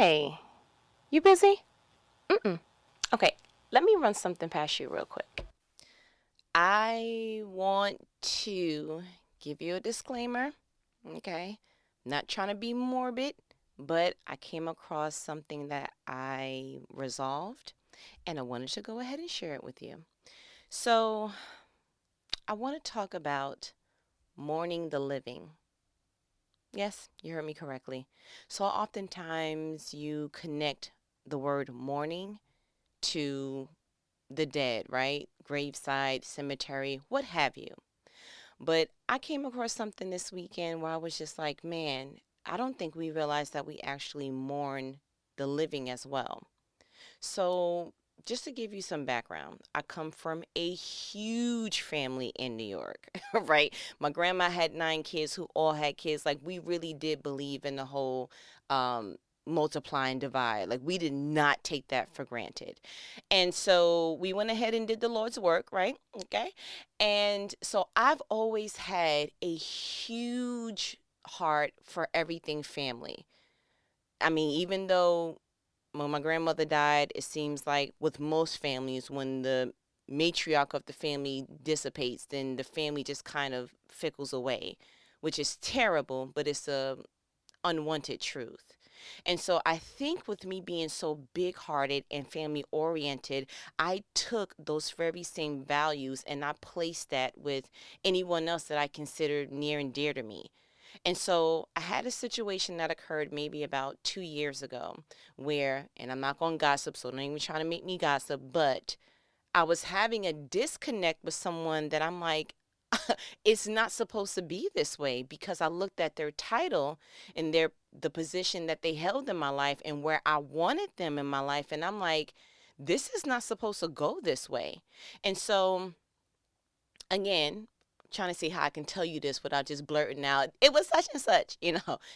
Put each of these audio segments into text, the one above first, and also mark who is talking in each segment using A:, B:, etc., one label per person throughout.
A: Hey, you busy? Mm-mm. Okay, let me run something past you real quick. I want to give you a disclaimer, okay? Not trying to be morbid, but I came across something that I resolved and I wanted to go ahead and share it with you. So, I want to talk about mourning the living. Yes, you heard me correctly. So, oftentimes you connect the word mourning to the dead, right? Graveside, cemetery, what have you. But I came across something this weekend where I was just like, man, I don't think we realize that we actually mourn the living as well. So, just to give you some background, I come from a huge family in New York, right? My grandma had 9 kids who all had kids. Like, we really did believe in the whole multiply and divide. Like, we did not take that for granted. And so we went ahead and did the Lord's work, right? Okay. And so I've always had a huge heart for everything family. I mean, even though when my grandmother died, it seems like with most families, when the matriarch of the family dissipates, then the family just kind of fickles away, which is terrible, but it's a unwanted truth. And so I think with me being so big hearted and family oriented, I took those very same values and I placed that with anyone else that I considered near and dear to me. And so I had a situation that occurred maybe about 2 years ago where, and I'm not going to gossip, so don't even try to make me gossip, but I was having a disconnect with someone that I'm like, it's not supposed to be this way because I looked at their title and the position that they held in my life and where I wanted them in my life, and I'm like, this is not supposed to go this way. And so again, trying to see how I can tell you this without just blurting out, it was such and such,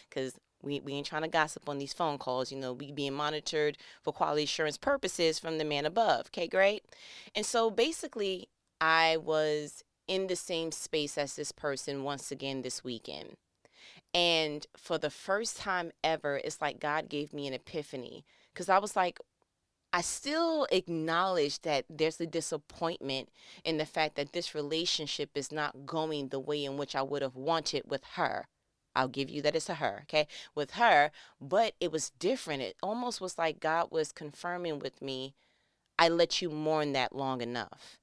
A: because we ain't trying to gossip on these phone calls. We being monitored for quality assurance purposes from the man above. Okay, great. And so basically, I was in the same space as this person once again this weekend. And for the first time ever, it's like God gave me an epiphany because I was like, I still acknowledge that there's a disappointment in the fact that this relationship is not going the way in which I would have wanted with her. I'll give you that it's a her, okay? With her, but it was different. It almost was like God was confirming with me, I let you mourn that long enough.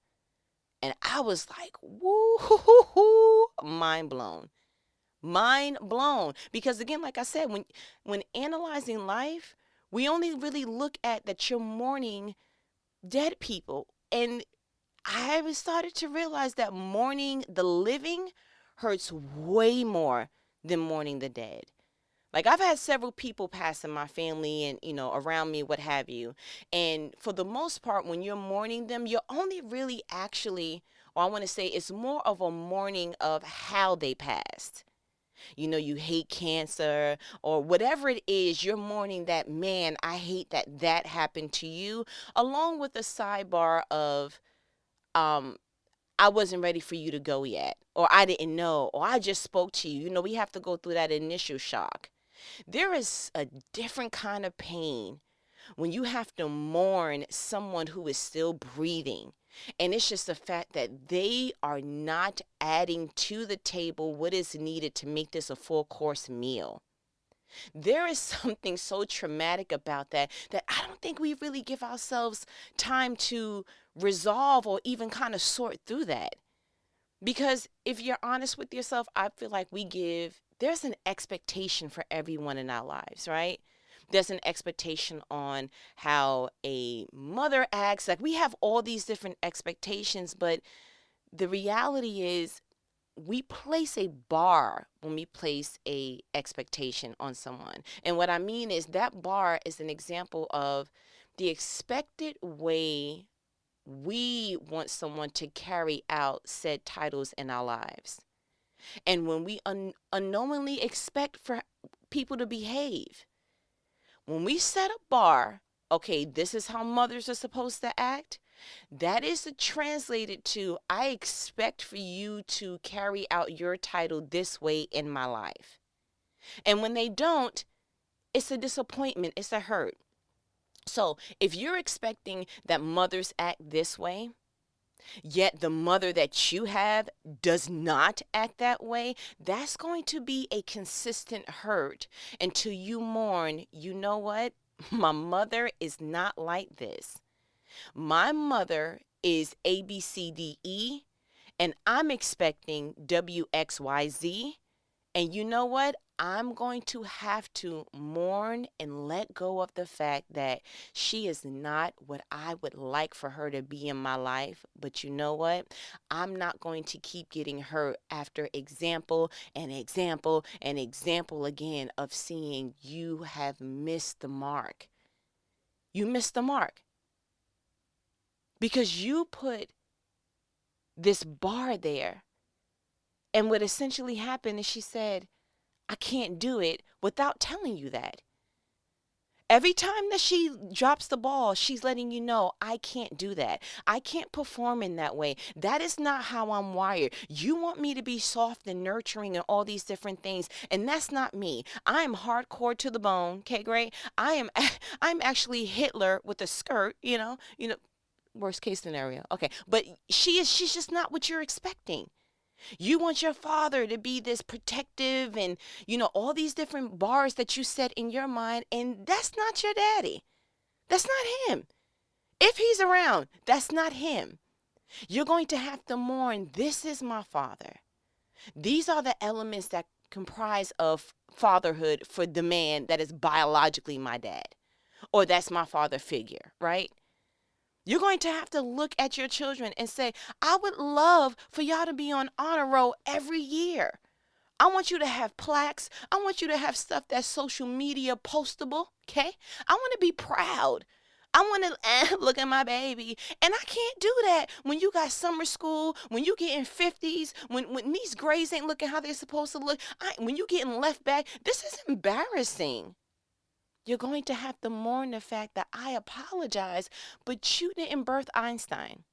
A: And I was like, woo, mind blown. Mind blown. Because again, like I said, when analyzing life, we only really look at that you're mourning dead people. And I started to realize that mourning the living hurts way more than mourning the dead. Like, I've had several people pass in my family and, around me, what have you. And for the most part, when you're mourning them, you're only really actually, or I want to say it's more of a mourning of how they passed. You hate cancer or whatever it is, you're mourning that, man, I hate that that happened to you, along with the sidebar of, um, I wasn't ready for you to go yet, or I didn't know, or I just spoke to you. We have to go through that initial shock. There is a different kind of pain when you have to mourn someone who is still breathing. And it's just the fact that they are not adding to the table what is needed to make this a full course meal. There is something so traumatic about that I don't think we really give ourselves time to resolve or even kind of sort through that. Because if you're honest with yourself, I feel like there's an expectation for everyone in our lives, right? There's an expectation on how a mother acts. Like, we have all these different expectations, but the reality is we place a bar when we place a expectation on someone. And what I mean is that bar is an example of the expected way we want someone to carry out said titles in our lives. And when we unknowingly expect for people to behave, when we set a bar, okay, this is how mothers are supposed to act, that is translated to, I expect for you to carry out your title this way in my life. And when they don't, It's a disappointment. It's a hurt. So if you're expecting that mothers act this way, yet the mother that you have does not act that way, that's going to be a consistent hurt until you mourn, you know what? My mother is not like this. My mother is ABCDE, and I'm expecting WXYZ. And you know what? I'm going to have to mourn and let go of the fact that she is not what I would like for her to be in my life. But you know what? I'm not going to keep getting hurt after example and example and example again of seeing you have missed the mark. You missed the mark because you put this bar there. And what essentially happened is she said, I can't do it without telling you that. Every time that she drops the ball, she's letting you know, I can't do that. I can't perform in that way. That is not how I'm wired. You want me to be soft and nurturing and all these different things, and that's not me. I am hardcore to the bone, okay, great? I'm actually Hitler with a skirt, worst case scenario. Okay, but she's just not what you're expecting. You want your father to be this protective and, all these different bars that you set in your mind, and that's not your daddy. That's not him. If he's around, that's not him. You're going to have to mourn, this is my father. These are the elements that comprise of fatherhood for the man that is biologically my dad, or that's my father figure, right? You're going to have to look at your children and say, I would love for y'all to be on honor roll every year. I want you to have plaques. I want you to have stuff that's social media postable, okay? I want to be proud. I want to look at my baby. And I can't do that when you got summer school, when you get in 50s, when these grades ain't looking how they're supposed to look, when you getting left back. This is embarrassing. You're going to have to mourn the fact that I apologize, but you didn't birth Einstein.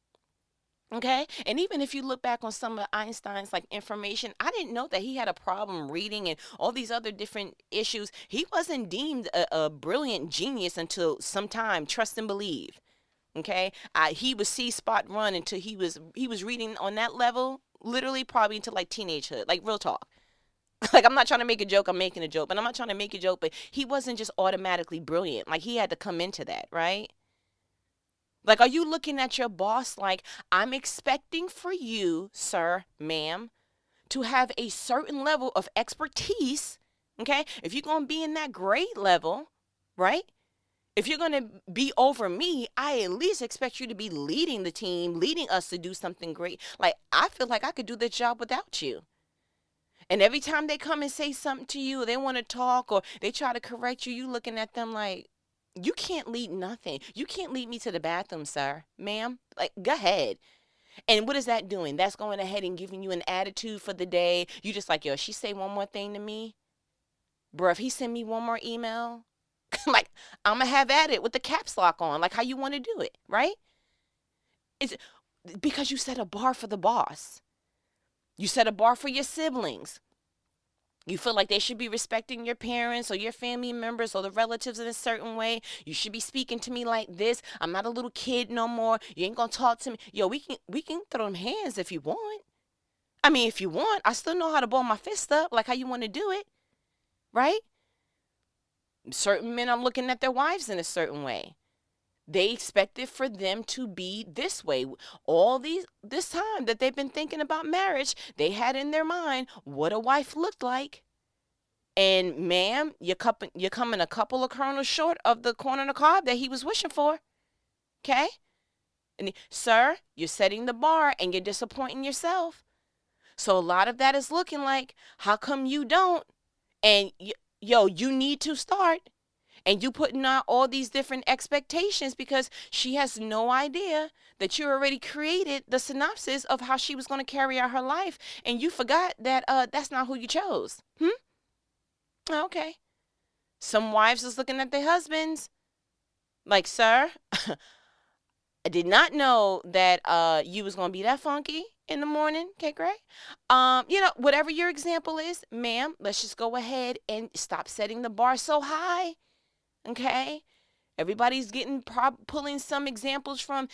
A: Okay? And even if you look back on some of Einstein's information, I didn't know that he had a problem reading and all these other different issues. He wasn't deemed a brilliant genius until sometime, trust and believe. Okay? He was C-spot run until he was reading on that level, literally probably until teenagehood, real talk. I'm not trying to make a joke, I'm making a joke, but I'm not trying to make a joke, but he wasn't just automatically brilliant. He had to come into that, right? Are you looking at your boss I'm expecting for you, sir, ma'am, to have a certain level of expertise, okay? If you're going to be in that grade level, right? If you're going to be over me, I at least expect you to be leading the team, leading us to do something great. I feel like I could do this job without you. And every time they come and say something to you, or they want to talk, or they try to correct you, you looking at them like, you can't lead nothing. You can't lead me to the bathroom, sir, ma'am. Go ahead. And what is that doing? That's going ahead and giving you an attitude for the day. You just yo, if she say one more thing to me, bro, if he send me one more email, I'm going to have at it with the caps lock on, how you want to do it, right? It's because you set a bar for the boss. You set a bar for your siblings. You feel like they should be respecting your parents or your family members or the relatives in a certain way. You should be speaking to me like this. I'm not a little kid no more. You ain't gonna talk to me. Yo, we can throw them hands if you want. I mean, if you want, I still know how to ball my fist up, how you want to do it, right? Certain men are looking at their wives in a certain way. They expect it for them to be this way. This time that they've been thinking about marriage, they had in their mind what a wife looked like. And ma'am, you're coming a couple of kernels short of the corn on the cob that he was wishing for. Okay? And sir, you're setting the bar and you're disappointing yourself. So a lot of that is looking like, how come you don't? And you need to start. And you putting out all these different expectations because she has no idea that you already created the synopsis of how she was going to carry out her life. And you forgot that that's not who you chose. Okay. Some wives is looking at their husbands sir, I did not know that you was going to be that funky. in the morning. Okay, great. Whatever your example is, ma'am, let's just go ahead and stop setting the bar so high. Okay? Everybody's pulling some examples from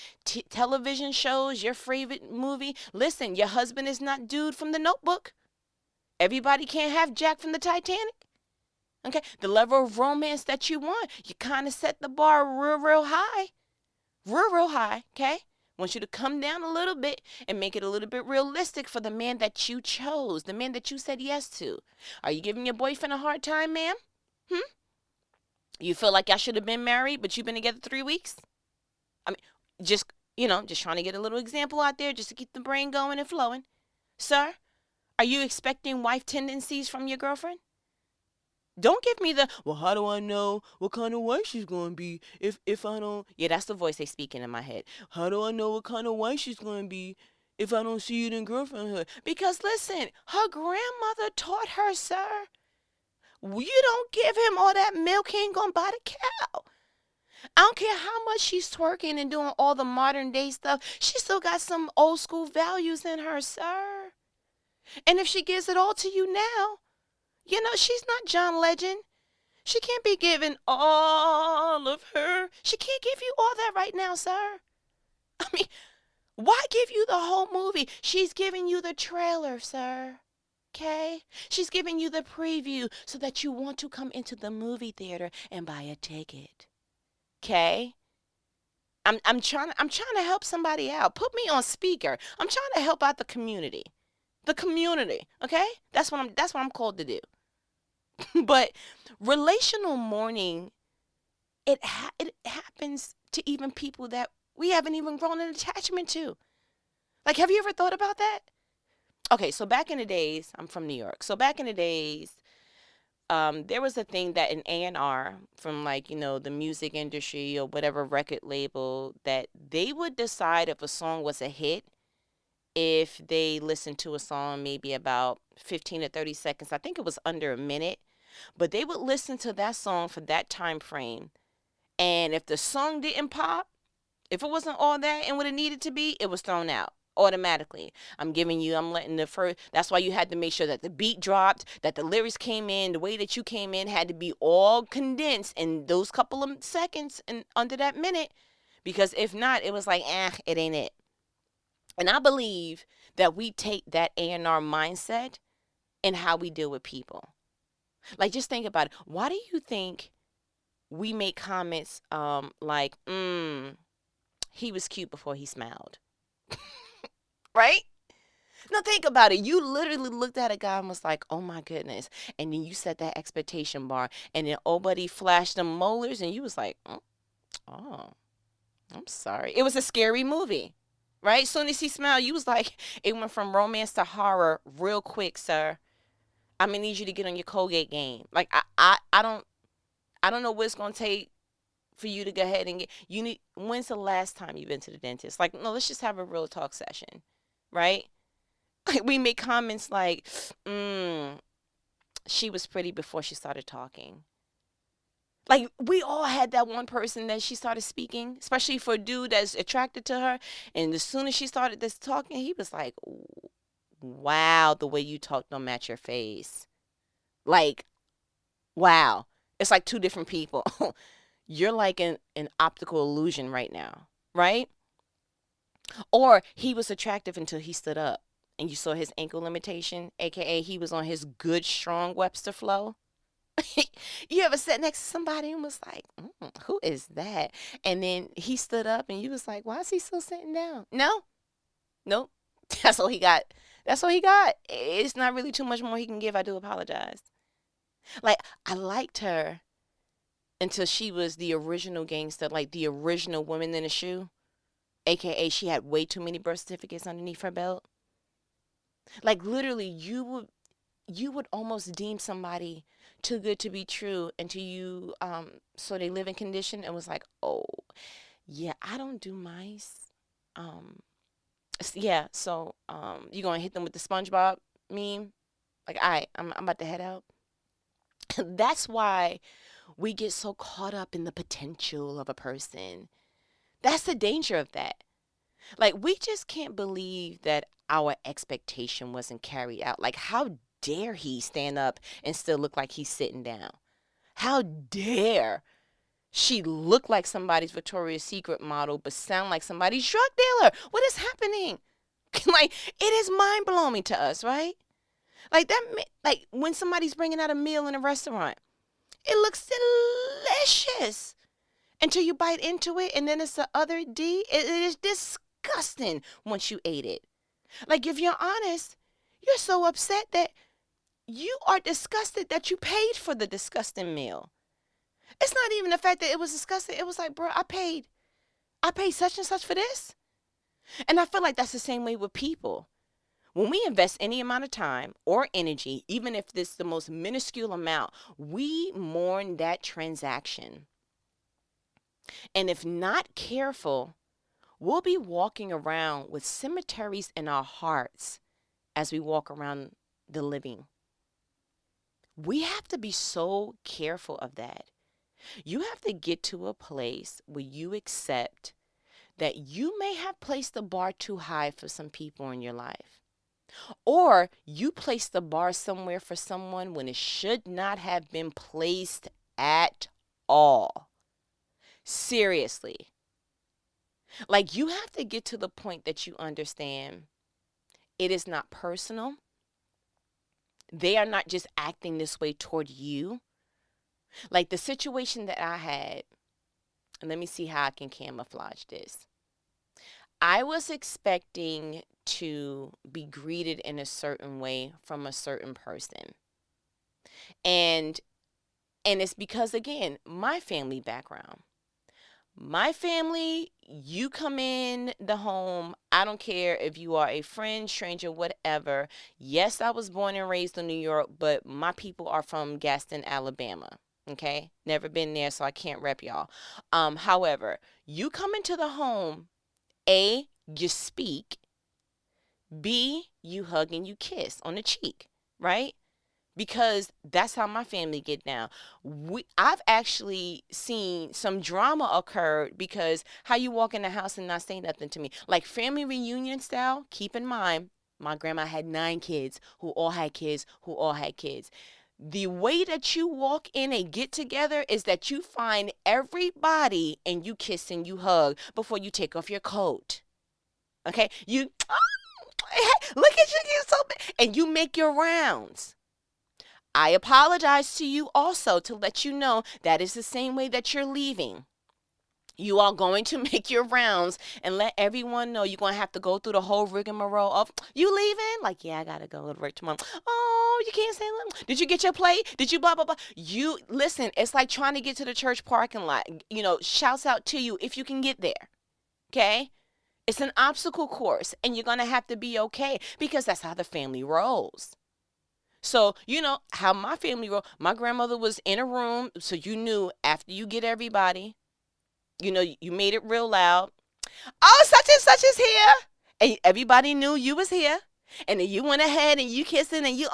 A: television shows, your favorite movie. Listen, your husband is not dude from The Notebook. Everybody can't have Jack from the Titanic. Okay? The level of romance that you want, you kind of set the bar real high. Real high, okay? I want you to come down a little bit and make it a little bit realistic for the man that you chose, the man that you said yes to. Are you giving your boyfriend a hard time, ma'am? You feel like I should have been married, but you've been together 3 weeks? I mean, just trying to get a little example out there just to keep the brain going and flowing. Sir, are you expecting wife tendencies from your girlfriend? Don't give me the, well, how do I know what kind of wife she's going to be if I don't... Yeah, that's the voice they speaking in my head. How do I know what kind of wife she's going to be if I don't see it in girlfriendhood? Because, listen, her grandmother taught her, sir. You don't give him all that milk, he ain't going to buy the cow. I don't care how much she's twerking and doing all the modern day stuff. She still got some old school values in her, sir. And if she gives it all to you now, she's not John Legend. She can't be giving all of her. She can't give you all that right now, sir. I mean, why give you the whole movie? She's giving you the trailer, sir. Okay? She's giving you the preview so that you want to come into the movie theater and buy a ticket. Okay? I'm trying to help somebody out. Put me on speaker. I'm trying to help out the community. The community, okay? That's what I'm called to do. But relational mourning, it happens to even people that we haven't even grown an attachment to. Like, have you ever thought about that? Okay, so back in the days, I'm from New York. So back in the days, there was a thing that an A&R from the music industry or whatever record label, that they would decide if a song was a hit if they listened to a song maybe about 15 to 30 seconds. I think it was under a minute. But they would listen to that song for that time frame. And if the song didn't pop, if it wasn't all that and what it needed to be, it was thrown out automatically. I'm letting the first, that's why you had to make sure that the beat dropped, that the lyrics came in, the way that you came in had to be all condensed in those couple of seconds and under that minute. Because if not, it was like, it ain't it. And I believe that we take that A&R mindset in how we deal with people. Like, just think about it. Why do you think we make comments like, he was cute before he smiled? Right? Now, think about it. You literally looked at a guy and was like, oh, my goodness. And then you set that expectation bar. And then buddy flashed them molars and you was like, oh, I'm sorry. It was a scary movie. Right? As soon as he smiled, you was like, it went from romance to horror real quick, sir. I'm gonna need you to get on your Colgate game. Like, I don't know what it's gonna take for you to go ahead and when's the last time you've been to the dentist? Like, no, let's just have a real talk session, right? Like, we make comments like, she was pretty before she started talking. Like, we all had that one person that she started speaking, especially for a dude that's attracted to her. And as soon as she started this talking, he was like, wow, the way you talk don't match your face. Like, wow. It's like two different people. You're like an optical illusion right now, right? Or he was attractive until he stood up and you saw his ankle limitation, aka he was on his good, strong Webster flow. You ever sat next to somebody and was like, who is that? And then he stood up and you was like, why is he still sitting down? No. Nope. That's all he got. That's all he got. It's not really too much more he can give. I do apologize. Like, I liked her until she was the original gangster, like the original woman in a shoe. AKA she had way too many birth certificates underneath her belt. Like, literally, you would almost deem somebody too good to be true until you so they live in condition and was like, oh, yeah, I don't do mice. Yeah, so you gonna hit them with the SpongeBob meme? Like, all right, I'm about to head out. That's why we get so caught up in the potential of a person. That's the danger of that. Like, we just can't believe that our expectation wasn't carried out. Like, how dare he stand up and still look like he's sitting down? How dare she look like somebody's Victoria's Secret model but sound like somebody's drug dealer? What is happening? Like, it is mind blowing to us, right? Like that, like when somebody's bringing out a meal in a restaurant, it looks delicious until you bite into it, and then it's the other D. It is disgusting once you ate it. Like, if you're honest, you're so upset that you are disgusted that you paid for the disgusting meal. It's not even the fact that it was disgusting. It was like, bro, I paid such and such for this. And I feel like that's the same way with people. When we invest any amount of time or energy, even if this is the most minuscule amount, we mourn that transaction. And if not careful, we'll be walking around with cemeteries in our hearts as we walk around the living. We have to be so careful of that. You have to get to a place where you accept that you may have placed the bar too high for some people in your life. Or you place the bar somewhere for someone when it should not have been placed at all. Seriously. Like, you have to get to the point that you understand it is not personal. They are not just acting this way toward you. Like the situation that I had, and let me see how I can camouflage this. I was expecting to be greeted in a certain way from a certain person. And it's because, again, my family background. My family, you come in the home, I don't care if you are a friend, stranger, whatever. Yes, I was born and raised in New York, but my people are from Gaston, Alabama. Okay? Never been there, so I can't rep y'all. However, you come into the home, A, you speak, B, you hug and you kiss on the cheek, right? Because that's how my family get down. I've actually seen some drama occur because how you walk in the house and not say nothing to me. Like family reunion style, keep in mind, my grandma had 9 kids who all had kids who all had kids. The way that you walk in and get together is that you find everybody and you kiss and you hug before you take off your coat. Okay? You, hey, look at you, you're so big. And you make your rounds. I apologize to you also to let you know that is the same way that you're leaving. You are going to make your rounds and let everyone know you're going to have to go through the whole rigmarole of, you leaving? Like, yeah, I got to go to work tomorrow. Oh, you can't say that. Did you get your plate? Did you blah, blah, blah? You, listen, it's like trying to get to the church parking lot. You know, shouts out to you if you can get there. Okay? It's an obstacle course and you're going to have to be okay because that's how the family rolls. So, you know, how my family rolled, my grandmother was in a room, so you knew after you get everybody, you know, you made it real loud. Oh, such and such is here. And everybody knew you was here. And then you went ahead and you kissing and you,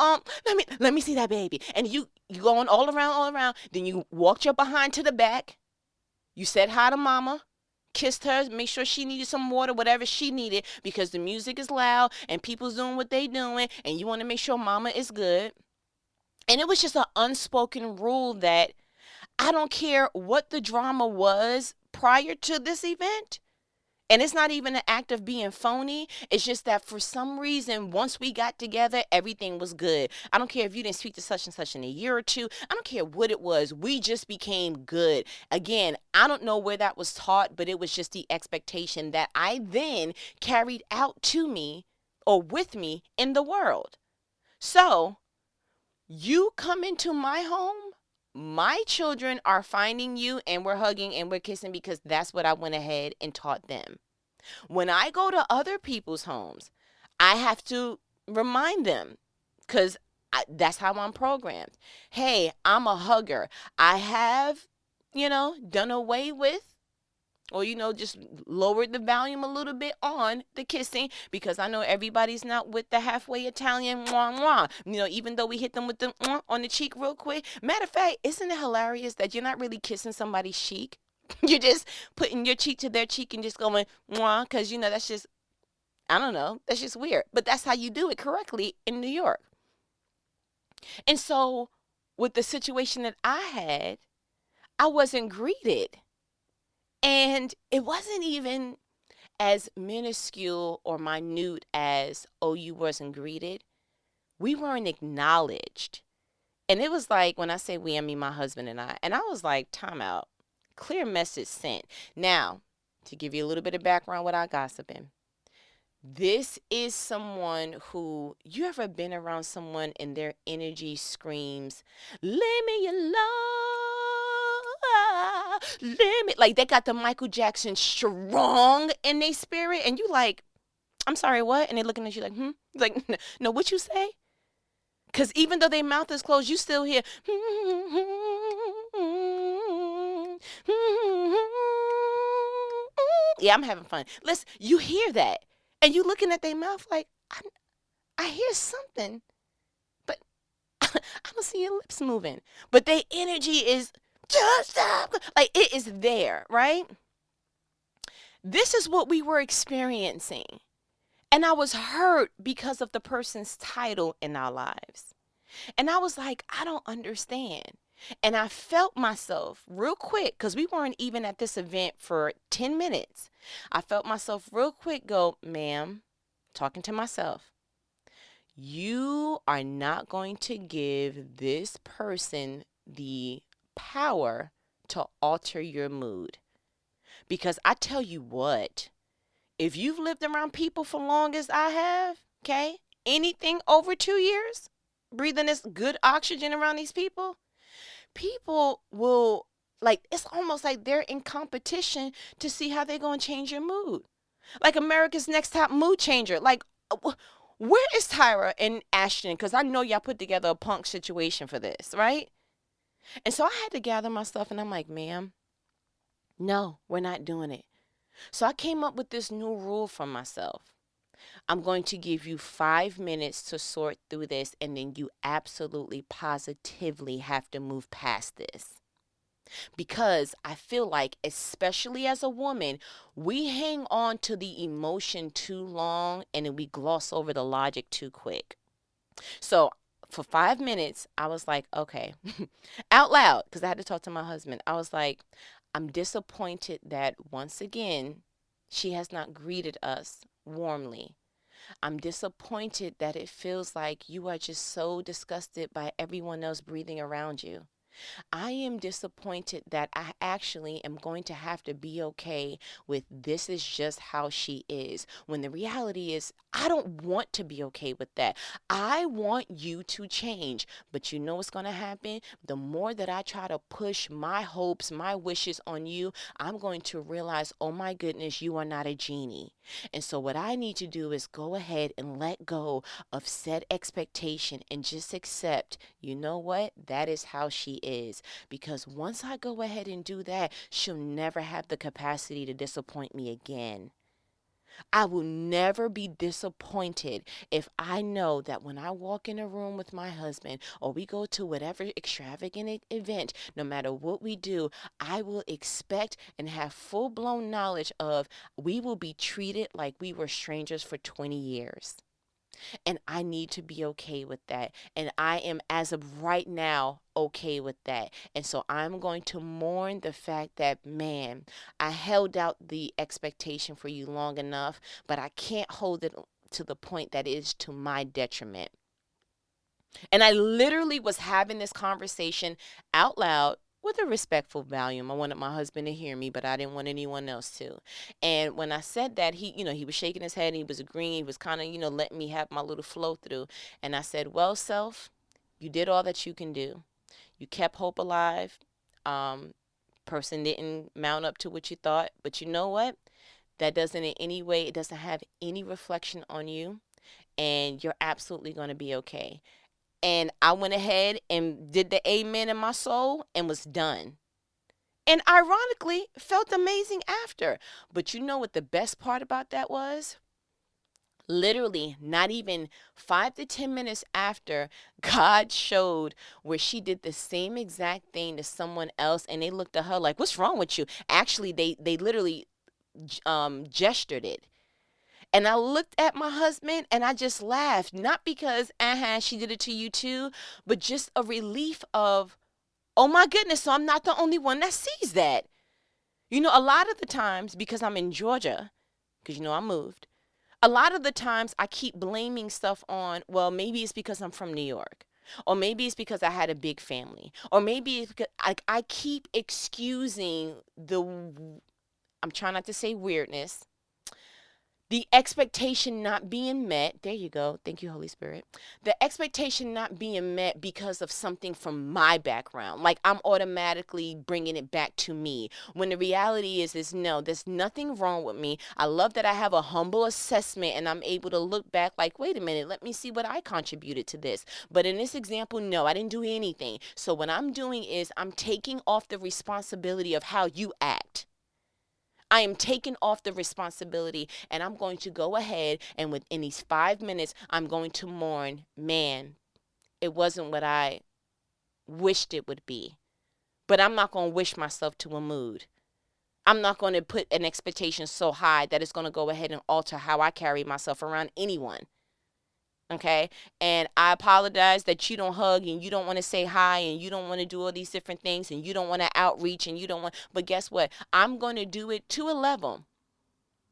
A: let me see that baby. And you going all around. Then you walked your behind to the back. You said hi to mama. Kissed her, make sure she needed some water, whatever she needed, because the music is loud and people's doing what they doing, and you want to make sure mama is good. And it was just an unspoken rule that I don't care what the drama was prior to this event. And it's not even an act of being phony. It's just that for some reason, once we got together, everything was good. I don't care if you didn't speak to such and such in a year or two. I don't care what it was. We just became good. Again, I don't know where that was taught, but it was just the expectation that I then carried out to me or with me in the world. So you come into my home, my children are finding you and we're hugging and we're kissing because that's what I went ahead and taught them. When I go to other people's homes, I have to remind them because that's how I'm programmed. Hey, I'm a hugger. I have, done away with or, just lowered the volume a little bit on the kissing because I know everybody's not with the halfway Italian mwah mwah. Even though we hit them with the mwah on the cheek real quick. Matter of fact, isn't it hilarious that you're not really kissing somebody's cheek? You're just putting your cheek to their cheek and just going, mwah, because, that's just, I don't know, that's just weird. But that's how you do it correctly in New York. And so with the situation that I had, I wasn't greeted. And it wasn't even as minuscule or minute as, oh, you wasn't greeted. We weren't acknowledged. And it was like, when I say we, I mean my husband and I was like, time out, clear message sent. Now, to give you a little bit of background without gossiping, this is someone who, you ever been around someone and their energy screams, "Lend me your love, let me," like they got the Michael Jackson strong in their spirit, and you like, I'm sorry, what? And they're looking at you like, Like, no, what you say? Because even though their mouth is closed, you still hear, yeah, I'm having fun. Listen, you hear that. And you looking at their mouth like, I hear something, but I don't see your lips moving. But their energy is just up. Like, it is there, right? This is what we were experiencing. And I was hurt because of the person's title in our lives. And I was like, I don't understand. And I felt myself real quick, because we weren't even at this event for 10 minutes. I felt myself real quick go, ma'am, talking to myself, you are not going to give this person the power to alter your mood. Because I tell you what, if you've lived around people for long as I have, okay, anything over 2 years, breathing this good oxygen around these people will, like, it's almost like they're in competition to see how they're going to change your mood. Like America's Next Top Mood Changer. Like, where is Tyra and Ashton? Because I know y'all put together a punk situation for this, right? And so I had to gather my stuff, and I'm like, ma'am, no, we're not doing it. So I came up with this new rule for myself. I'm going to give you 5 minutes to sort through this, and then you absolutely positively have to move past this. Because I feel like, especially as a woman, we hang on to the emotion too long, and then we gloss over the logic too quick. So for 5 minutes, I was like, okay, out loud, because I had to talk to my husband. I was like, I'm disappointed that once again, she has not greeted us warmly. I'm disappointed that it feels like you are just so disgusted by everyone else breathing around you. I am disappointed that I actually am going to have to be okay with this is just how she is. When the reality is, I don't want to be okay with that. I want you to change. But you know what's going to happen? The more that I try to push my hopes, my wishes on you, I'm going to realize, oh my goodness, you are not a genie. And so what I need to do is go ahead and let go of said expectation and just accept, you know what? That is how she is. Because once I go ahead and do that, she'll never have the capacity to disappoint me again. I will never be disappointed if I know that when I walk in a room with my husband, or we go to whatever extravagant event, no matter what we do, I will expect and have full-blown knowledge of we will be treated like we were strangers for 20 years. And I need to be okay with that. And I am, as of right now, okay with that. And so I'm going to mourn the fact that, man, I held out the expectation for you long enough, but I can't hold it to the point that is to my detriment. And I literally was having this conversation out loud with a respectful volume. I wanted my husband to hear me, but I didn't want anyone else to. And when I said that, he was shaking his head and he was agreeing. He was kind of, letting me have my little flow through. And I said, well, self, you did all that you can do. You kept hope alive. Person didn't mount up to what you thought. But you know what? That doesn't in any way, it doesn't have any reflection on you. And you're absolutely going to be okay. And I went ahead and did the amen in my soul and was done. And ironically, felt amazing after. But you know what the best part about that was? Literally, not even 5 to 10 minutes after, God showed where she did the same exact thing to someone else, and they looked at her like, "What's wrong with you?" Actually, they literally gestured it. And I looked at my husband and I just laughed, not because, she did it to you too, but just a relief of, oh my goodness, so I'm not the only one that sees that. You know, a lot of the times, because I'm in Georgia, because I moved, a lot of the times I keep blaming stuff on, well, maybe it's because I'm from New York. Or maybe it's because I had a big family. Or maybe it's because I keep excusing I'm trying not to say weirdness, the expectation not being met. There you go. Thank you, Holy Spirit. The expectation not being met because of something from my background. Like I'm automatically bringing it back to me. When the reality is no, there's nothing wrong with me. I love that I have a humble assessment and I'm able to look back like, wait a minute, let me see what I contributed to this. But in this example, no, I didn't do anything. So what I'm doing is I'm taking off the responsibility of how you act. I am taking off the responsibility and I'm going to go ahead and within these 5 minutes, I'm going to mourn, man, it wasn't what I wished it would be. But I'm not going to wish myself to a mood. I'm not going to put an expectation so high that it's going to go ahead and alter how I carry myself around anyone. Okay. And I apologize that you don't hug and you don't want to say hi and you don't want to do all these different things and you don't want to outreach and you don't want, but guess what? I'm going to do it to a level.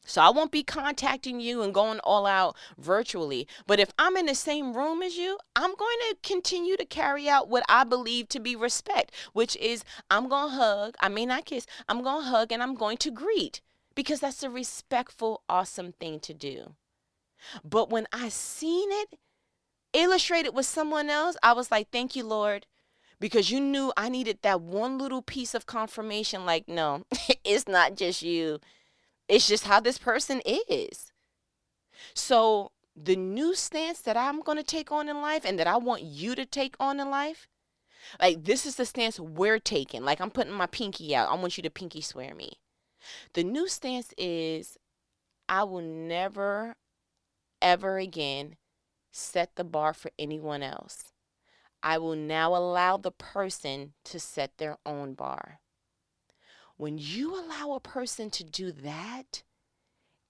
A: So I won't be contacting you and going all out virtually. But if I'm in the same room as you, I'm going to continue to carry out what I believe to be respect, which is I'm going to hug. I may not kiss. I'm going to hug and I'm going to greet because that's a respectful, awesome thing to do. But when I seen it illustrated with someone else, I was like, thank you, Lord, because you knew I needed that one little piece of confirmation. Like, no, it's not just you. It's just how this person is. So the new stance that I'm going to take on in life and that I want you to take on in life, like this is the stance we're taking. Like I'm putting my pinky out. I want you to pinky swear me. The new stance is I will never, ever again set the bar for anyone else. I will now allow the person to set their own bar. When you allow a person to do that,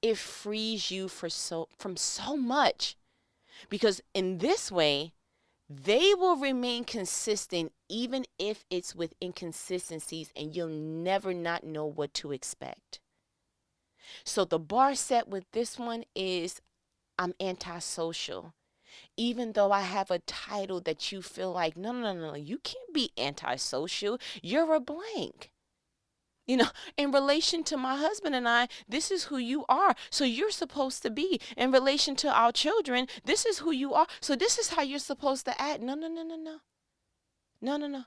A: it frees you from so much. Because in this way, they will remain consistent even if it's with inconsistencies and you'll never not know what to expect. So the bar set with this one is I'm antisocial. Even though I have a title that you feel like, no, you can't be antisocial. You're a blank. In relation to my husband and I, this is who you are. So you're supposed to be. In relation to our children, this is who you are. So this is how you're supposed to act. No. No.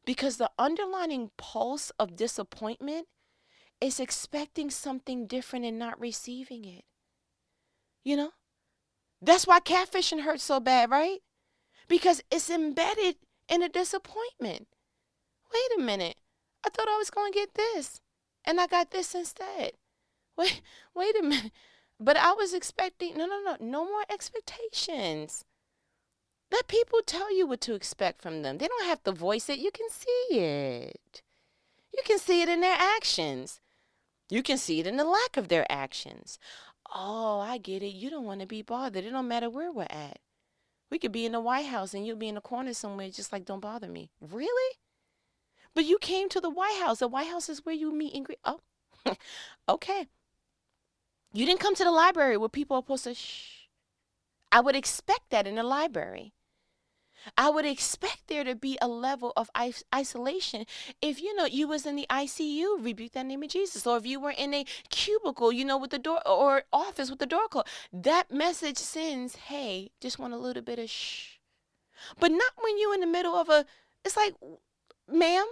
A: Because the underlying pulse of disappointment is expecting something different and not receiving it. That's why catfishing hurts so bad, right? Because it's embedded in a disappointment. Wait a minute. I thought I was going to get this, and I got this instead. Wait a minute. But I was expecting, no more expectations. Let people tell you what to expect from them. They don't have to voice it. You can see it. You can see it in their actions. You can see it in the lack of their actions. Oh, I get it. You don't want to be bothered. It don't matter where we're at. We could be in the White House and you'll be in the corner somewhere just like, don't bother me. Really? But you came to the White House. The White House is where you meet and greet. Oh, okay. You didn't come to the library where people are supposed to shh. I would expect that in the library. I would expect there to be a level of isolation. If, you was in the ICU, rebuke that name of Jesus. Or if you were in a cubicle, with the door or office with the door closed, that message sends, hey, just want a little bit of shh. But not when you're in the middle of it's like, ma'am,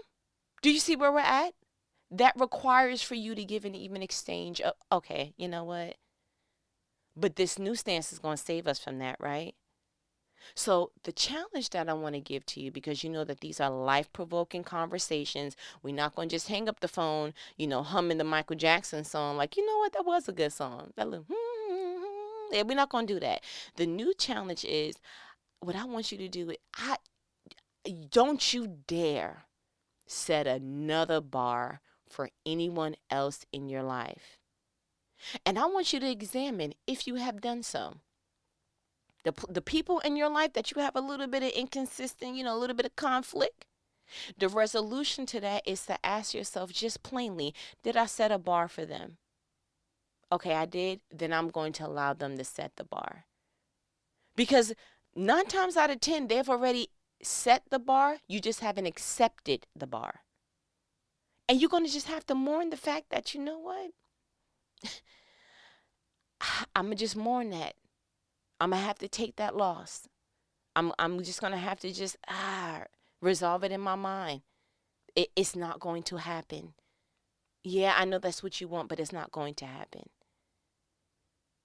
A: do you see where we're at? That requires for you to give an even exchange of, okay, you know what? But this new stance is going to save us from that, right? So the challenge that I want to give to you, because you know that these are life-provoking conversations. We're not going to just hang up the phone, humming the Michael Jackson song. Like, you know what? That was a good song. That little, Yeah, we're not going to do that. The new challenge is what I want you to do. Don't you dare set another bar for anyone else in your life. And I want you to examine if you have done so. The people in your life that you have a little bit of inconsistent, a little bit of conflict, the resolution to that is to ask yourself just plainly, did I set a bar for them? Okay, I did. Then I'm going to allow them to set the bar. Because 9 times out of 10, they've already set the bar. You just haven't accepted the bar. And you're going to just have to mourn the fact that, you know what? I'm going to just mourn that. I'm going to have to take that loss. I'm just going to have to just resolve it in my mind. It's not going to happen. Yeah, I know that's what you want, but it's not going to happen.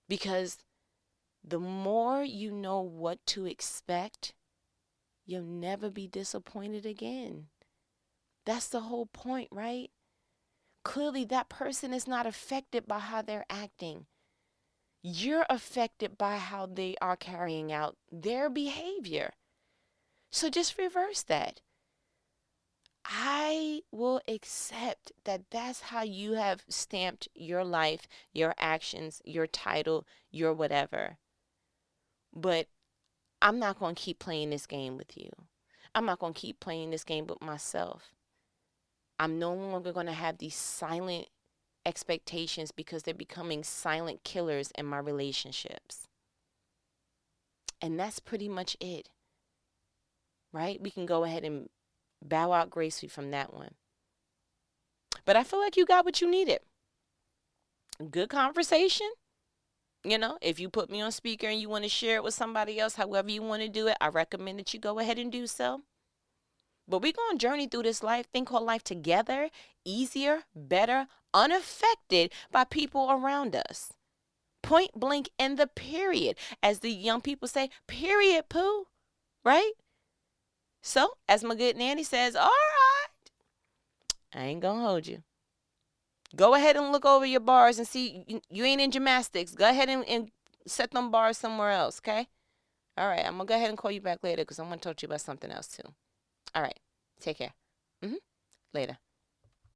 A: Because the more you know what to expect, you'll never be disappointed again. That's the whole point, right? Clearly, that person is not affected by how they're acting. You're affected by how they are carrying out their behavior. So just reverse that. I will accept that that's how you have stamped your life, your actions, your title, your whatever. But I'm not going to keep playing this game with you. I'm not going to keep playing this game with myself. I'm no longer going to have these silent expectations because they're becoming silent killers in my relationships. And that's pretty much it. Right? We can go ahead and bow out gracefully from that one. But I feel like you got what you needed. Good conversation. If you put me on speaker and you want to share it with somebody else, however you want to do it, I recommend that you go ahead and do so. But we're going to journey through this thing called life together, easier, better, unaffected by people around us. Point blank in the period. As the young people say, period, poo. Right? So, as my good nanny says, all right, I ain't going to hold you. Go ahead and look over your bars and see you ain't in gymnastics. Go ahead and set them bars somewhere else, okay? All right, I'm going to go ahead and call you back later because I'm going to talk to you about something else too. All right, take care. Later.